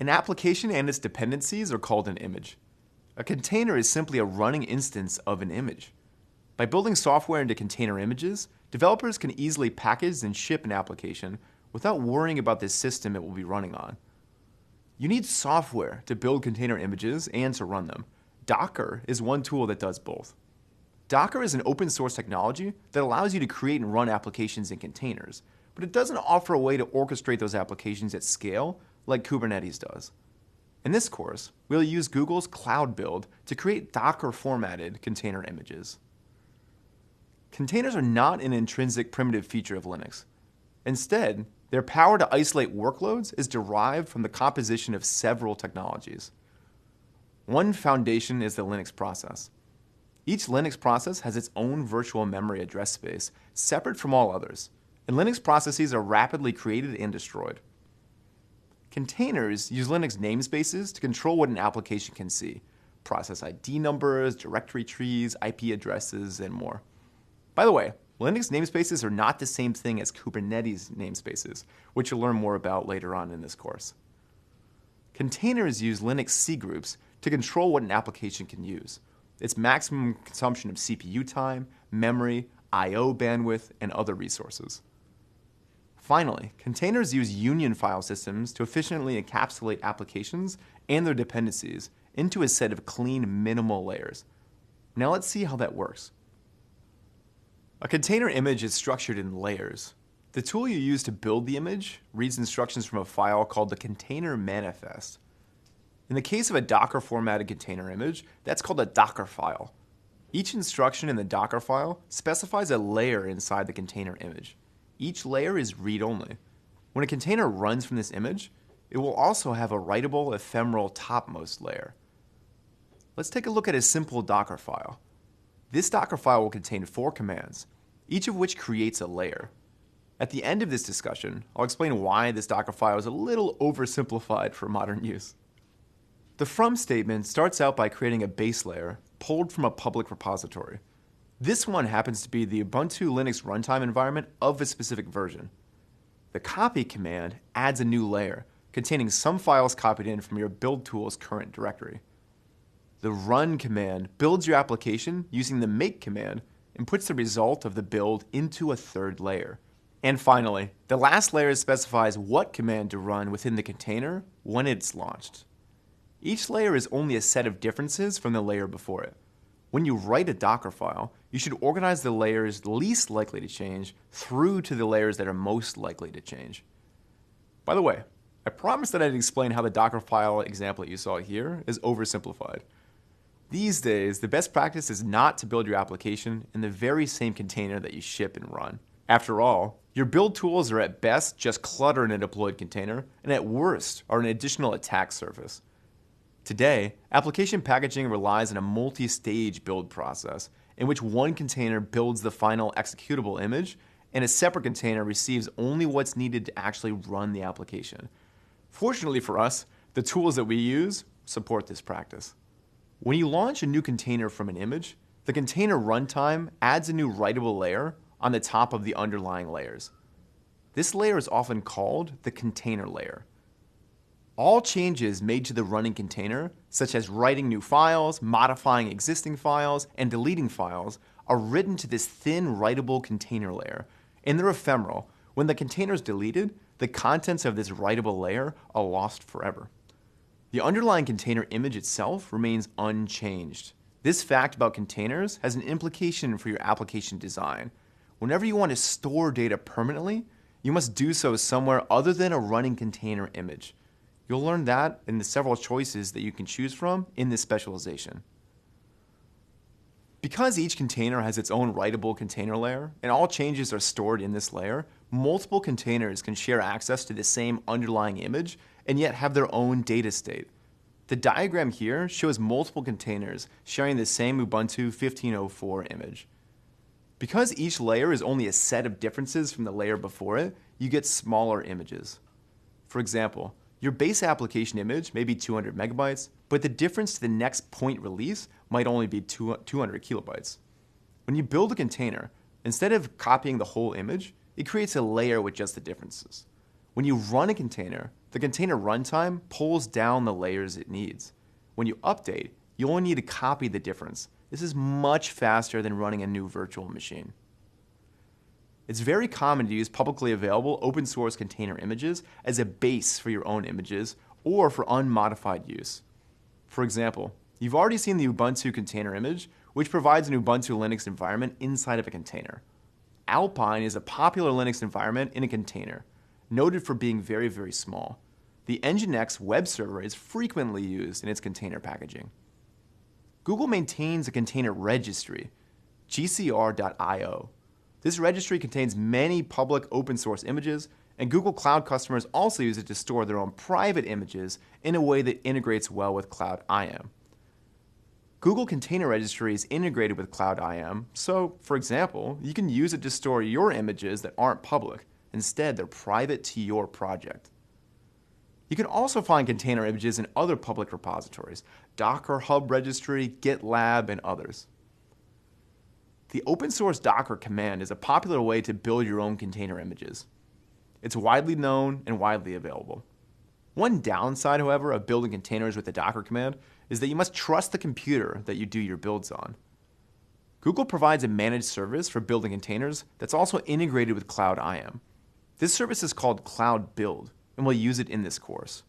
An application and its dependencies are called an image. A container is simply a running instance of an image. By building software into container images, developers can easily package and ship an application without worrying about the system it will be running on. You need software to build container images and to run them. Docker is one tool that does both. Docker is an open source technology that allows you to create and run applications in containers, but it doesn't offer a way to orchestrate those applications at scale like Kubernetes does. In this course, we'll use Google's Cloud Build to create Docker-formatted container images. Containers are not an intrinsic primitive feature of Linux. Instead, their power to isolate workloads is derived from the composition of several technologies. One foundation is the Linux process. Each Linux process has its own virtual memory address space, separate from all others, and Linux processes are rapidly created and destroyed. Containers use Linux namespaces to control what an application can see: process ID numbers, directory trees, IP addresses, and more. By the way, Linux namespaces are not the same thing as Kubernetes namespaces, which you'll learn more about later on in this course. Containers use Linux cgroups to control what an application can use: its maximum consumption of CPU time, memory, I/O bandwidth, and other resources. Finally, containers use union file systems to efficiently encapsulate applications and their dependencies into a set of clean, minimal layers. Now let's see how that works. A container image is structured in layers. The tool you use to build the image reads instructions from a file called the container manifest. In the case of a Docker formatted container image, that's called a Docker file. Each instruction in the Docker file specifies a layer inside the container image. Each layer is read-only. When a container runs from this image, it will also have a writable, ephemeral topmost layer. Let's take a look at a simple Docker file. This Docker file will contain 4 commands, each of which creates a layer. At the end of this discussion, I'll explain why this Docker file is a little oversimplified for modern use. The from statement starts out by creating a base layer pulled from a public repository. This one happens to be the Ubuntu Linux runtime environment of a specific version. The copy command adds a new layer containing some files copied in from your build tool's current directory. The run command builds your application using the make command and puts the result of the build into a third layer. And finally, the last layer specifies what command to run within the container when it's launched. Each layer is only a set of differences from the layer before it. When you write a Docker file, you should organize the layers least likely to change through to the layers that are most likely to change. By the way, I promised that I'd explain how the Docker file example that you saw here is oversimplified. These days, the best practice is not to build your application in the very same container that you ship and run. After all, your build tools are at best just clutter in a deployed container, and at worst are an additional attack surface. Today, application packaging relies on a multi-stage build process in which one container builds the final executable image and a separate container receives only what's needed to actually run the application. Fortunately for us, the tools that we use support this practice. When you launch a new container from an image, the container runtime adds a new writable layer on the top of the underlying layers. This layer is often called the container layer. All changes made to the running container, such as writing new files, modifying existing files, and deleting files, are written to this thin writable container layer, and they're ephemeral. When the container is deleted, the contents of this writable layer are lost forever. The underlying container image itself remains unchanged. This fact about containers has an implication for your application design. Whenever you want to store data permanently, you must do so somewhere other than a running container image. You'll learn that in the several choices that you can choose from in this specialization. Because each container has its own writable container layer, and all changes are stored in this layer, multiple containers can share access to the same underlying image and yet have their own data state. The diagram here shows multiple containers sharing the same Ubuntu 15.04 image. Because each layer is only a set of differences from the layer before it, you get smaller images. For example, your base application image may be 200 megabytes, but the difference to the next point release might only be 200 kilobytes. When you build a container, instead of copying the whole image, it creates a layer with just the differences. When you run a container, The container runtime pulls down the layers it needs. When you update, you only need to copy the difference. This is much faster than running a new virtual machine. It's very common to use publicly available open source container images as a base for your own images or for unmodified use. For example, you've already seen the Ubuntu container image, which provides an Ubuntu Linux environment inside of a container. Alpine is a popular Linux environment in a container, noted for being very, very small. The Nginx web server is frequently used in its container packaging. Google maintains a container registry, gcr.io. This registry contains many public open source images, and Google Cloud customers also use it to store their own private images in a way that integrates well with Cloud IAM. Google Container Registry is integrated with Cloud IAM, so, for example, you can use it to store your images that aren't public. Instead, they're private to your project. You can also find container images in other public repositories, Docker Hub Registry, GitLab, and others. The open source Docker command is a popular way to build your own container images. It's widely known and widely available. One downside, however, of building containers with the Docker command is that you must trust the computer that you do your builds on. Google provides a managed service for building containers that's also integrated with Cloud IAM. This service is called Cloud Build, and we'll use it in this course.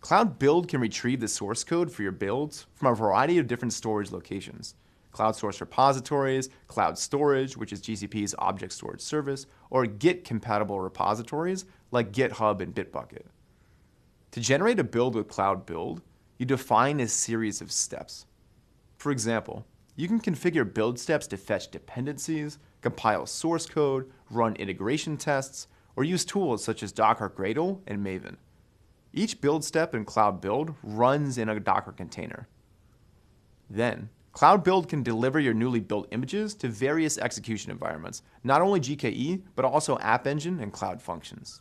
Cloud Build can retrieve the source code for your builds from a variety of different storage locations. Cloud Source repositories, Cloud Storage, which is GCP's object storage service, or Git-compatible repositories like GitHub and Bitbucket. To generate a build with Cloud Build, you define a series of steps. For example, you can configure build steps to fetch dependencies, compile source code, run integration tests, or use tools such as Docker Gradle and Maven. Each build step in Cloud Build runs in a Docker container. Then, Cloud Build can deliver your newly built images to various execution environments, not only GKE, but also App Engine and Cloud Functions.